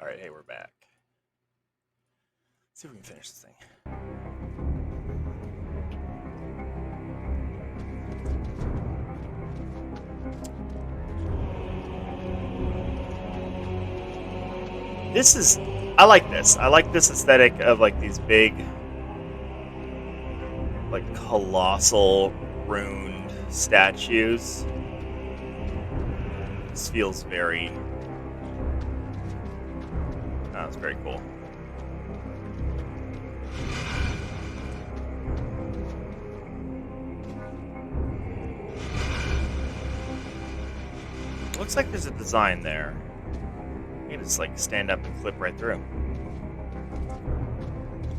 All right, hey, we're back. Let's see if we can finish this thing. I like this. I like this aesthetic of like these big, like colossal runed statues. This feels very, it's very cool. Looks like there's a design there. You can just like stand up and flip right through.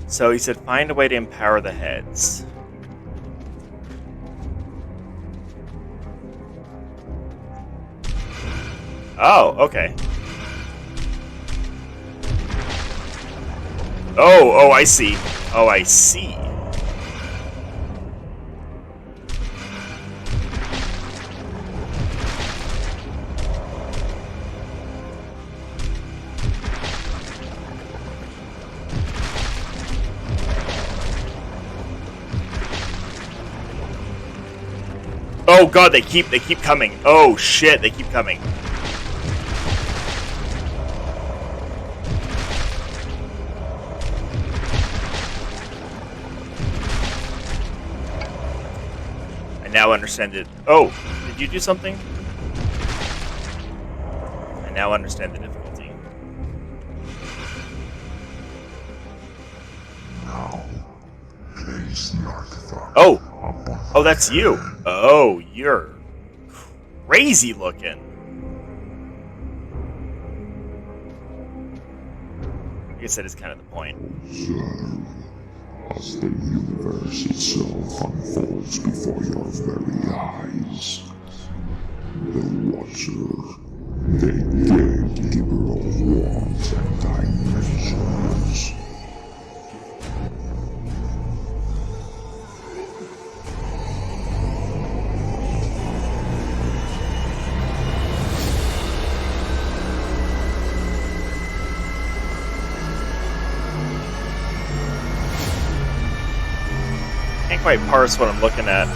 So he said, find a way to empower the heads. Oh, okay. Oh, I see. Oh, I see. Oh god, they keep coming. Oh shit, they keep coming. I now understand it. Oh, did you do something? I now understand the difficulty. Now, place the artifact. Oh, that's you. Oh, you're crazy looking. I guess that is kind of the point. Observe as the universe itself unfolds before your very eyes. The Watcher, the gatekeeper of worlds and dimensions. Can't quite parse what I'm looking at.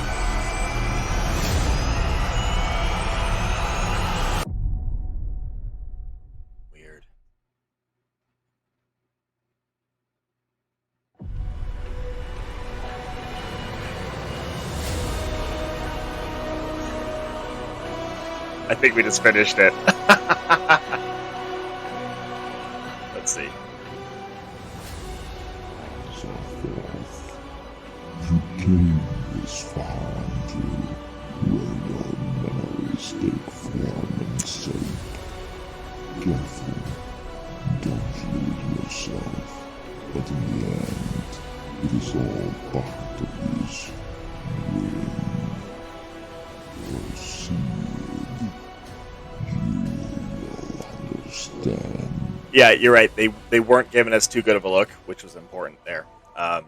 Weird. I think we just finished it. Let's see. So forth. You came this far unto where your memories take form and shape. Careful, don't lose yourself. But in the end, it is all part of this dream. Proceed. You will understand. Yeah, you're right. They weren't giving us too good of a look, which was important there. I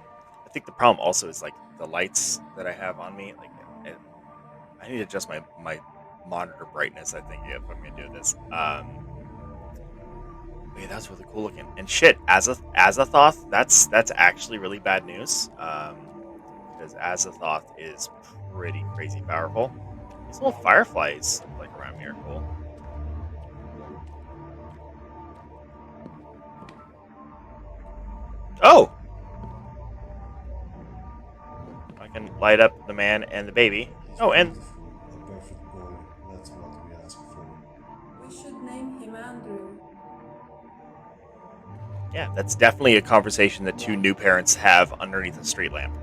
think the problem also is like the lights that I have on me. Like, I need to adjust my monitor brightness. I think if I'm gonna do this. Yeah, that's really cool looking. And shit, Azathoth, that's actually really bad news. Because Azathoth is pretty crazy powerful. These little fireflies like around here, cool. Oh! I can light up the man and the baby. Oh, and A perfect boy, that's what we ask for. We should name him Andrew. yeah, that's definitely a conversation that two new parents have underneath a street lamp.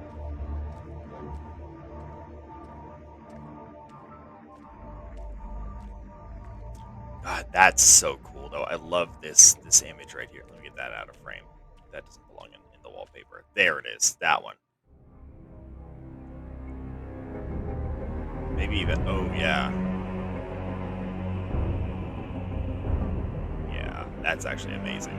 God, that's so cool though. I love this image right here. Let me get that out of frame. That doesn't belong in the wallpaper. There it is. That one. Maybe even. Oh yeah. Yeah, that's actually amazing.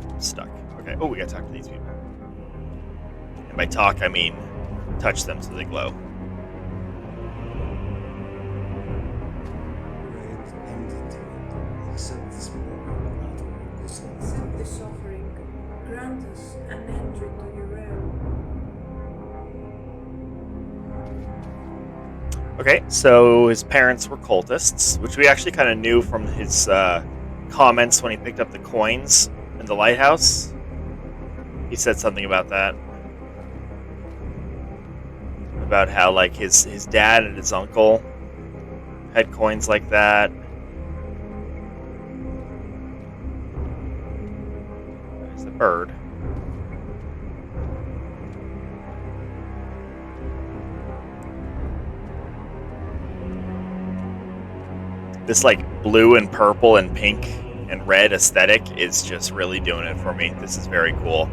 I'm stuck. Okay. Oh, we gotta talk to these people. And by talk, I mean touch them so they glow. Okay, so his parents were cultists, which we actually kind of knew from his comments when he picked up the coins in the lighthouse. He said something about that. About how, like, his dad and his uncle had coins like that. There's the bird. This, like, blue and purple and pink and red aesthetic is just really doing it for me. This is very cool.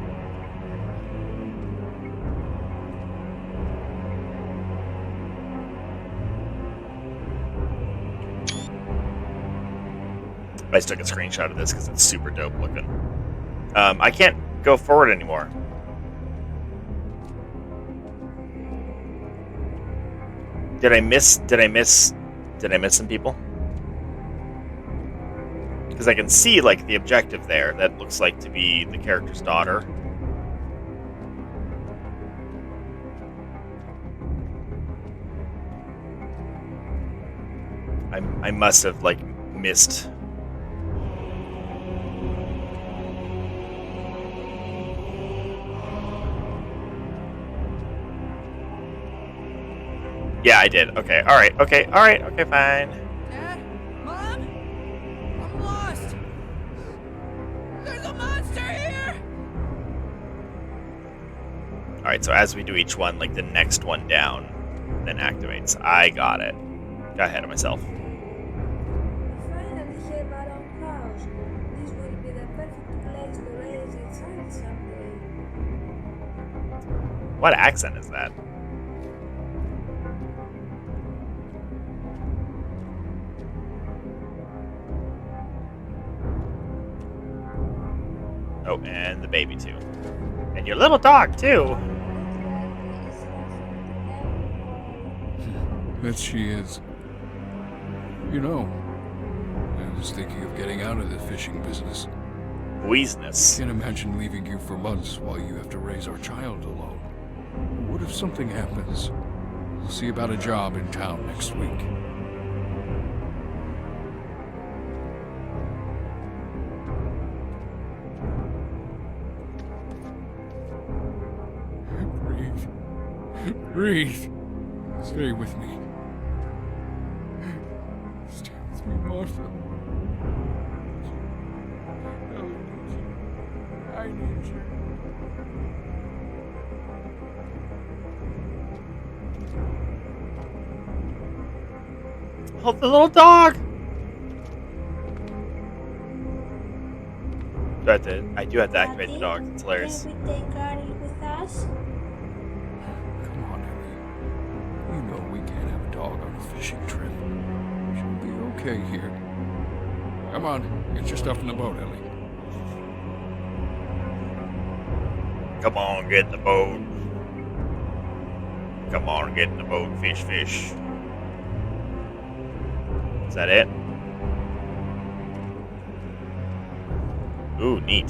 I just took a screenshot of this because it's super dope looking. I can't go forward anymore. Did I miss some people? Because I can see, like, the objective there. That looks like to be the character's daughter. I must have, like, missed. Yeah, I did. Okay, alright, okay, fine. Dad? Mom? I'm lost! There's a monster here! Alright, so as we do each one, like, the next one down then activates. I got it. Got ahead of myself. We finally have our own house. This will be the perfect place to raise a child someday. What accent is that? Oh, and the baby too. And your little dog too. That she is. You know, I was thinking of getting out of the fishing business. Business. Can't imagine leaving you for months while you have to raise our child alone. What if something happens? We'll see about a job in town next week. Breathe. Stay with me. Stay with me, Martha. I need you. Oh, the little dog! I do have to activate the dog. It's hilarious. Can we take Carly with us? Come on, Ellie. You know we can't have a dog on a fishing trip. She'll be okay here. Come on, get your stuff in the boat, Ellie. Come on, get in the boat. Come on, get in the boat, fish, fish. Is that it? Ooh, neat.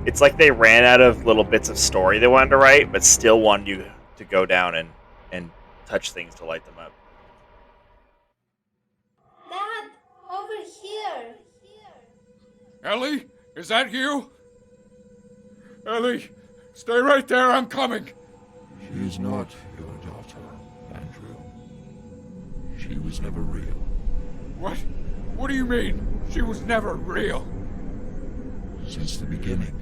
It's like they ran out of little bits of story they wanted to write, but still wanted you to go down and touch things to light them up. Dad, over here. Ellie, is that you? Ellie, stay right there, I'm coming. She is not your daughter, Andrew. She was never real. What? What do you mean? She was never real. Since the beginning,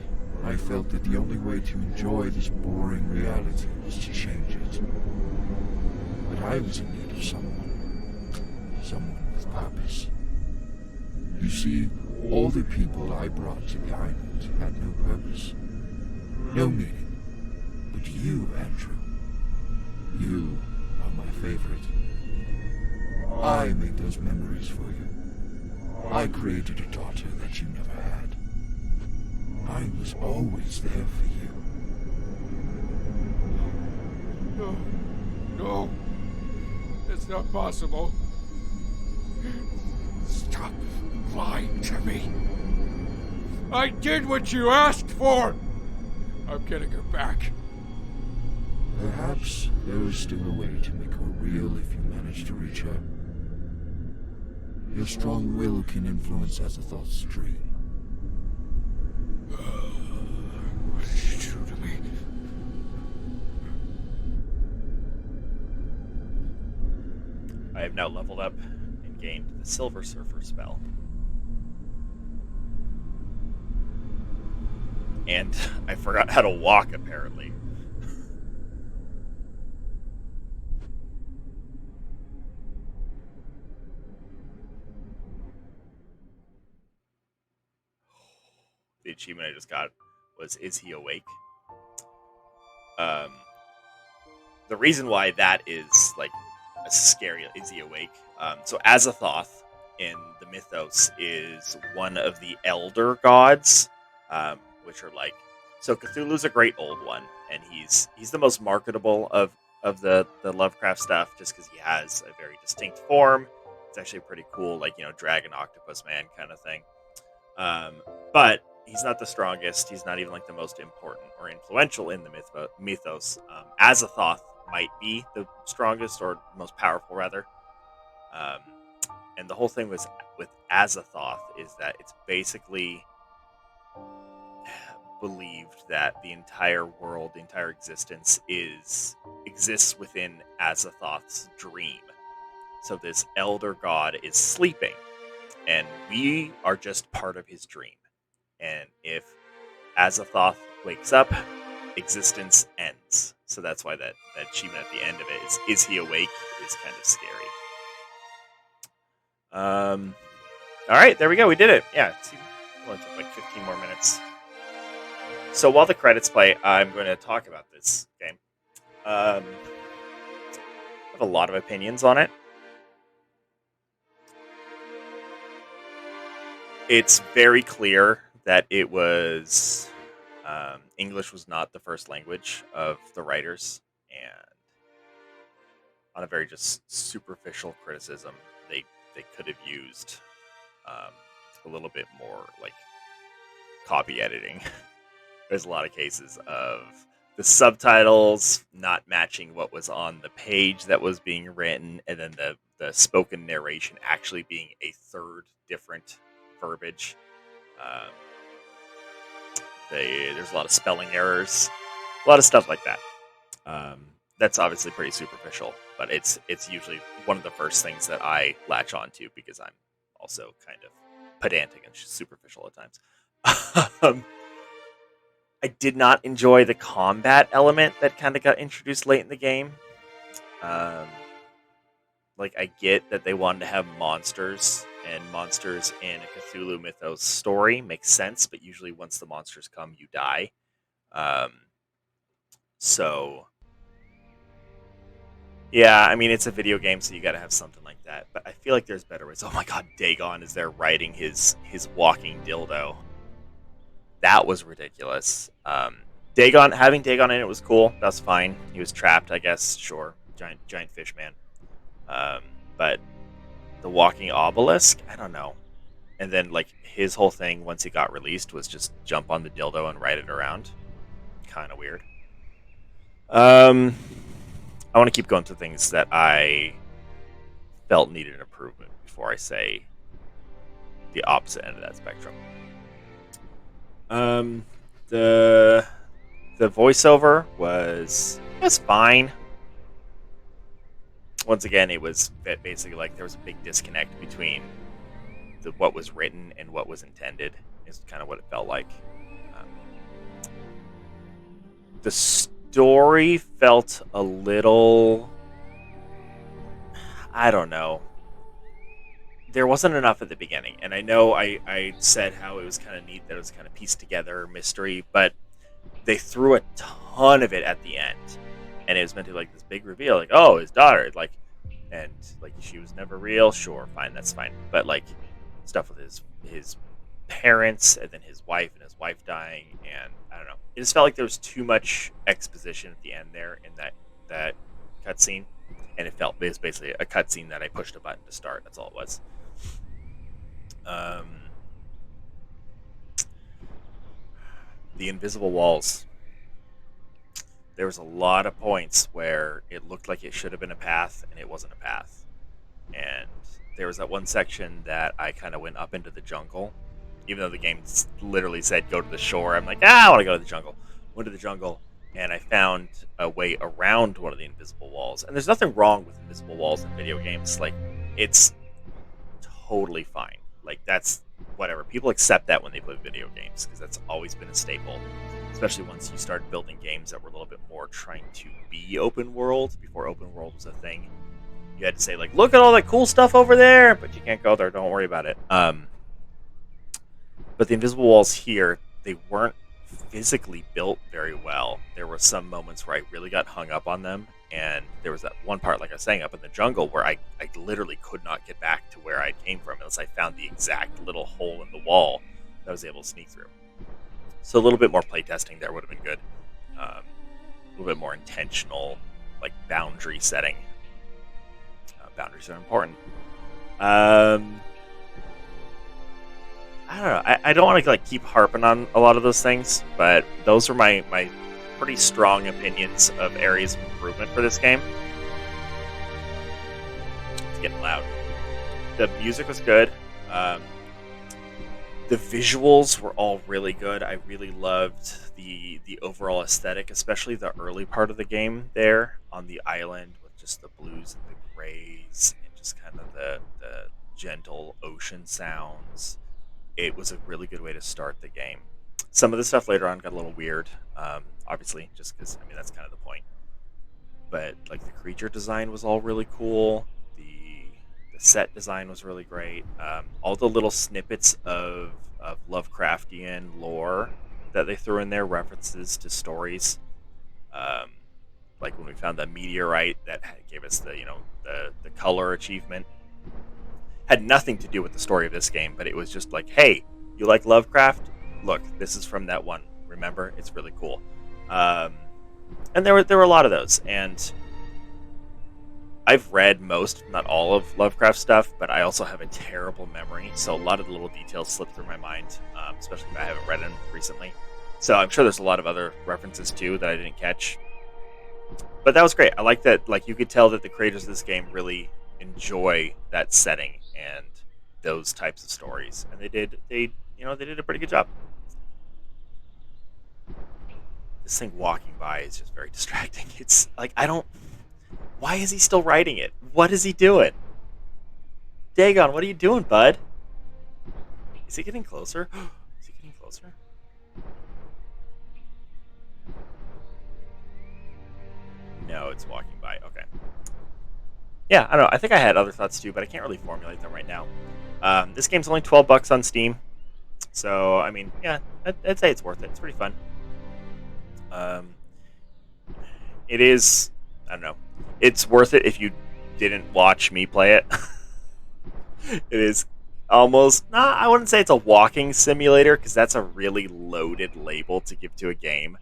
I felt that the only way to enjoy this boring reality was to change it. But I was in need of someone with purpose. You see, all the people I brought to the island had no purpose, no meaning. But you, Andrew, you are my favorite. I made those memories for you. I created a daughter that you never had. I was always there for you. No. That's not possible. Stop lying to me. I did what you asked for. I'm getting her back. Perhaps there is still a way to make her real if you manage to reach her. Your strong will can influence Azathoth's dream. What did she do to me? I have now leveled up and gained the Silver Surfer spell. And I forgot how to walk, apparently. The achievement I just got was, is he awake? The reason why that is, like, a scary, is he awake? So Azathoth in the mythos is one of the elder gods, which are like, so Cthulhu's a great old one, and he's the most marketable of the Lovecraft stuff, just because he has a very distinct form. It's actually pretty cool, like, dragon, octopus man kind of thing. But he's not the strongest. He's not even like the most important or influential in the mythos. Azathoth might be the strongest or most powerful, rather. And the whole thing with Azathoth is that it's basically believed that the entire world, the entire existence exists within Azathoth's dream. So this elder god is sleeping, and we are just part of his dream. And if Azathoth wakes up, existence ends. So that's why that achievement at the end of it is he awake, is kind of scary. All right, there we go. We did it. Yeah, it only took like 15 more minutes. So while the credits play, I'm going to talk about this game. I have a lot of opinions on it. It's very clear that it was English was not the first language of the writers, and on a very just superficial criticism, they could have used a little bit more like copy editing. There's a lot of cases of the subtitles not matching what was on the page that was being written, and then the spoken narration actually being a third different verbiage. There's a lot of spelling errors, a lot of stuff like that. That's obviously pretty superficial, but it's usually one of the first things that I latch onto because I'm also kind of pedantic and superficial at times. I did not enjoy the combat element that kind of got introduced late in the game. Like, I get that they wanted to have monsters, and monsters in a Cthulhu mythos story makes sense, but usually once the monsters come, you die. So, yeah, I mean, it's a video game, so you gotta have something like that. But I feel like there's better ways. Oh my god, Dagon is there riding his walking dildo. That was ridiculous. Having Dagon in it was cool. That's fine. He was trapped, I guess. Sure, giant fish man. But the walking obelisk, I don't know. And then like his whole thing once he got released was just jump on the dildo and ride it around. Kind of weird. I want to keep going to things that I felt needed improvement before I say the opposite end of that spectrum. The voiceover was fine. Once again, it was basically like there was a big disconnect between what was written and what was intended. Is kind of what it felt like. The story felt a little, I don't know. There wasn't enough at the beginning, and I know I said how it was kind of neat that it was kind of pieced together mystery, but they threw a ton of it at the end, and it was meant to be like this big reveal, like, oh, his daughter, like, and like she was never real. Sure, fine, that's fine, but like stuff with his parents and then his wife dying, and I don't know. It just felt like there was too much exposition at the end there in that cutscene, and it was basically a cutscene that I pushed a button to start. That's all it was. Um, the invisible walls. There was a lot of points where it looked like it should have been a path and it wasn't a path. And there was that one section that I kind of went up into the jungle, even though the game literally said go to the shore. I'm like, I want to go to the jungle. Went to the jungle, and I found a way around one of the invisible walls. And there's nothing wrong with invisible walls in video games. Like, it's totally fine. Like, that's whatever. People accept that when they play video games because that's always been a staple. Especially once you start building games that were a little bit more trying to be open world before open world was a thing. You had to say, like, look at all that cool stuff over there, but you can't go there. Don't worry about it. But the invisible walls here, they weren't physically built very well. There were some moments where I really got hung up on them, and there was that one part, like I was saying, up in the jungle where I literally could not get back to where I came from unless I found the exact little hole in the wall that I was able to sneak through. So a little bit more playtesting there would have been good. A little bit more intentional, like, boundary setting. Boundaries are important. I don't know. I don't want to like keep harping on a lot of those things, but those are my pretty strong opinions of areas of improvement for this game. It's getting loud. The music was good. The visuals were all really good. I really loved the overall aesthetic, especially the early part of the game there on the island with just the blues and the grays and just kind of the gentle ocean sounds. It was a really good way to start the game. Some of the stuff later on got a little weird, obviously, just because, I mean, that's kind of the point. But, like, the creature design was all really cool. The set design was really great. All the little snippets of Lovecraftian lore that they threw in there, references to stories. Like when we found the meteorite that gave us the color achievement. Had nothing to do with the story of this game, but it was just like, hey, you like Lovecraft? Look, this is from that one. Remember? It's really cool. And there were a lot of those. And I've read most, not all of Lovecraft stuff, but I also have a terrible memory, so a lot of the little details slip through my mind, especially if I haven't read them recently. So I'm sure there's a lot of other references too that I didn't catch. But that was great. I like that. Like, you could tell that the creators of this game really enjoy that setting and those types of stories, and they did a pretty good job. This thing walking by is just very distracting. It's like, why is he still writing it? What is he doing? Dagon, what are you doing, bud? Is he getting closer? Is he getting closer? No, it's walking by. Okay. Yeah, I don't know. I think I had other thoughts too, but I can't really formulate them right now. This game's only $12 on Steam, so I mean, yeah, I'd say it's worth it. It's pretty fun. It is. I don't know. It's worth it if you didn't watch me play it. It is almost. I wouldn't say it's a walking simulator because that's a really loaded label to give to a game.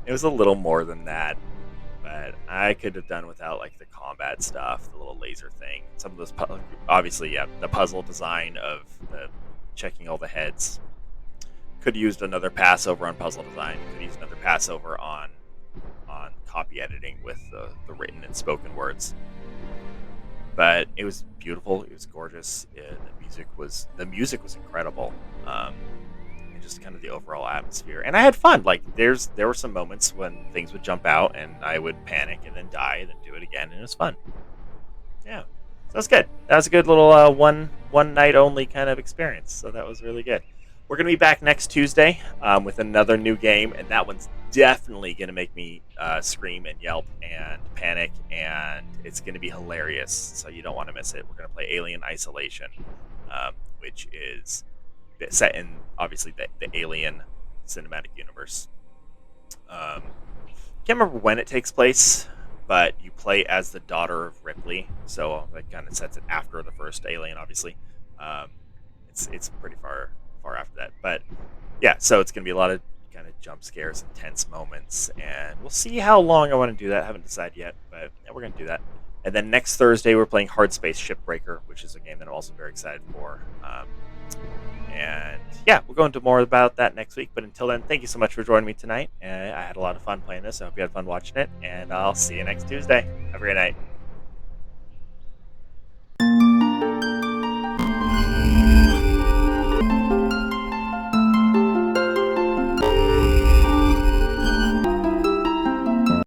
It was a little more than that. But I could have done without like the combat stuff, the little laser thing. Some of those, obviously, yeah, the puzzle design of the checking all the heads. Could have used another pass over on puzzle design. Could have used another pass over on copy editing with the written and spoken words. But it was beautiful. It was gorgeous. The music was incredible. And just kind of the overall atmosphere. And I had fun. Like, there were some moments when things would jump out and I would panic and then die and then do it again, and it was fun. Yeah. So that's good. That was a good little one night only kind of experience. So that was really good. We're going to be back next Tuesday with another new game, and that one's definitely going to make me scream and yelp and panic, and it's going to be hilarious. So you don't want to miss it. We're going to play Alien Isolation, which is set in, obviously, the Alien cinematic universe. Can't remember when it takes place, but you play as the daughter of Ripley, so that kind of sets it after the first Alien, obviously. It's pretty far after that, but yeah, so it's going to be a lot of kind of jump scares and tense moments, and we'll see how long I want to do that. I haven't decided yet, but yeah, we're going to do that. And then next Thursday, we're playing Hard Space Shipbreaker, which is a game that I'm also very excited for. And yeah, we'll go into more about that next week. But until then, thank you so much for joining me tonight. I had a lot of fun playing this. I hope you had fun watching it. And I'll see you next Tuesday. Have a great night.